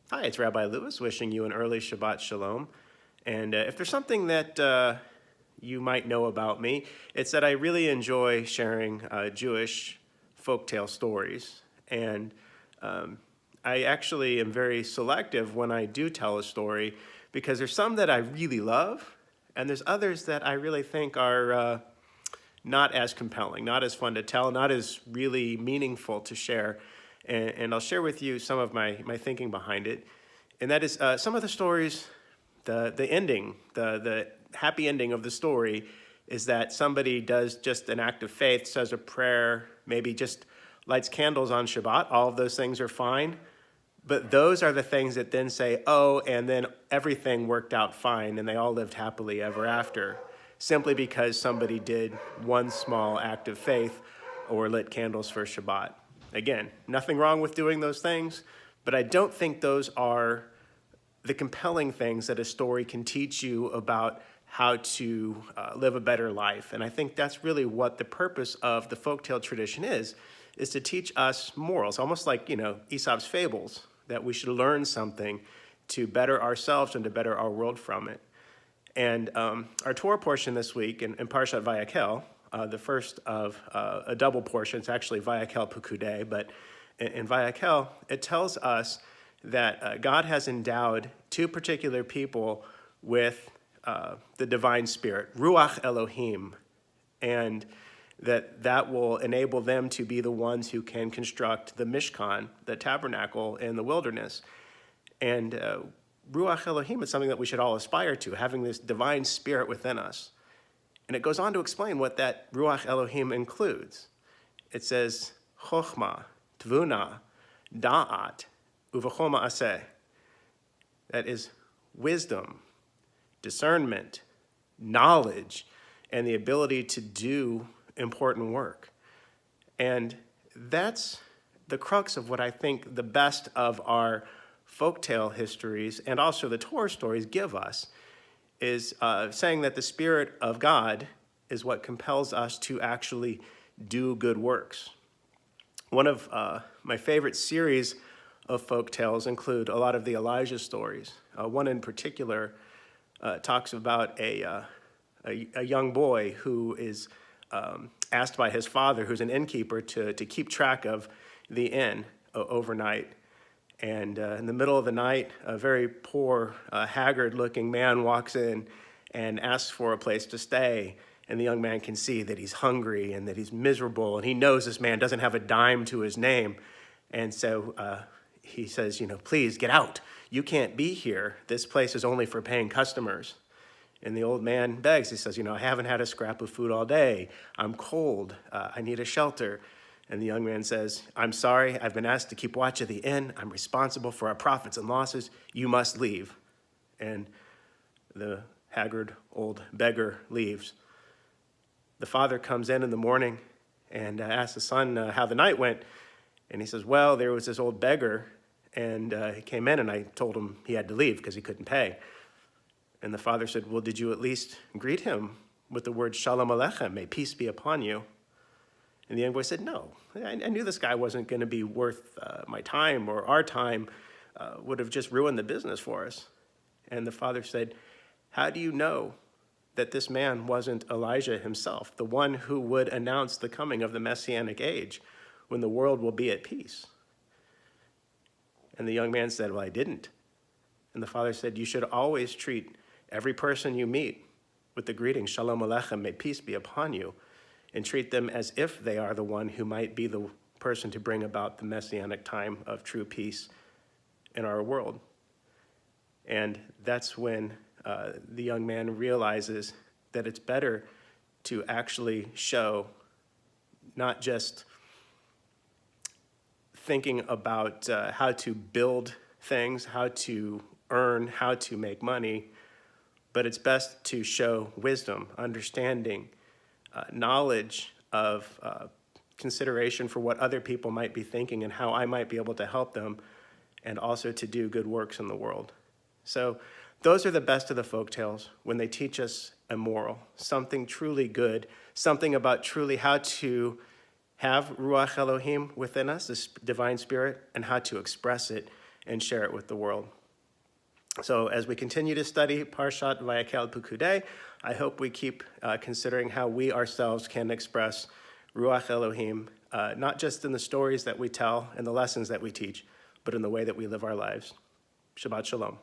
Hi, it's Rabbi Lewis wishing you an early Shabbat shalom. And if there's something that you might know about me, it's that I really enjoy sharing Jewish folktale stories. And I actually am very selective when I do tell a story because there's some that I really love, and there's others that I really think are not as compelling, not as fun to tell, not as really meaningful to share. And I'll share with you some of my thinking behind it. And that is some of the stories, the ending, the happy ending of the story is that somebody does just an act of faith, says a prayer, maybe just lights candles on Shabbat. All of those things are fine. But those are the things that then say, oh, and then everything worked out fine and they all lived happily ever after, simply because somebody did one small act of faith or lit candles for Shabbat. Again, nothing wrong with doing those things, but I don't think those are the compelling things that a story can teach you about how to live a better life. And I think that's really what the purpose of the folktale tradition is to teach us morals, almost like, Aesop's fables, that we should learn something to better ourselves and to better our world from it. And our Torah portion this week in Parshat Vayakhel, the first of a double portion, it's actually Vayakhel Pekudei, but in Vayakhel, it tells us that God has endowed two particular people with the divine spirit, Ruach Elohim, and that will enable them to be the ones who can construct the Mishkan, the tabernacle in the wilderness. And Ruach Elohim is something that we should all aspire to, having this divine spirit within us. And it goes on to explain what that Ruach Elohim includes. It says, Chochmah, Tvuna, Da'at, Uvachoma Aseh. That is wisdom, discernment, knowledge, and the ability to do important work. And that's the crux of what I think the best of our folktale histories and also the Torah stories give us, is saying that the Spirit of God is what compels us to actually do good works. One of my favorite series of folktales include a lot of the Elijah stories. One in particular talks about a young boy who is asked by his father, who's an innkeeper, to keep track of the inn overnight. And in the middle of the night, a very poor, haggard-looking man walks in and asks for a place to stay. And the young man can see that he's hungry and that he's miserable. And he knows this man doesn't have a dime to his name. And so he says, please get out. You can't be here. This place is only for paying customers. And the old man begs. He says, I haven't had a scrap of food all day. I'm cold. I need a shelter. And the young man says, I'm sorry. I've been asked to keep watch of the inn. I'm responsible for our profits and losses. You must leave. And the haggard old beggar leaves. The father comes in the morning and asks the son how the night went. And he says, well, there was this old beggar, and he came in, and I told him he had to leave because he couldn't pay. And the father said, well, did you at least greet him with the word shalom aleichem, may peace be upon you? And the young boy said, no, I knew this guy wasn't going to be worth my time, or our time would have just ruined the business for us. And the father said, how do you know that this man wasn't Elijah himself, the one who would announce the coming of the Messianic age when the world will be at peace? And the young man said, well, I didn't. And the father said, you should always treat every person you meet with the greeting, shalom aleichem, may peace be upon you, and treat them as if they are the one who might be the person to bring about the Messianic time of true peace in our world. And that's when the young man realizes that it's better to actually show not just thinking about how to build things, how to earn, how to make money, but it's best to show wisdom, understanding, knowledge of consideration for what other people might be thinking and how I might be able to help them, and also to do good works in the world. So those are the best of the folktales, when they teach us a moral, something truly good, something about truly how to have Ruach Elohim within us, this divine spirit, and how to express it and share it with the world. So as we continue to study Parshat Vayakhel Pekudei, I hope we keep considering how we ourselves can express Ruach Elohim, not just in the stories that we tell and the lessons that we teach, but in the way that we live our lives. Shabbat Shalom.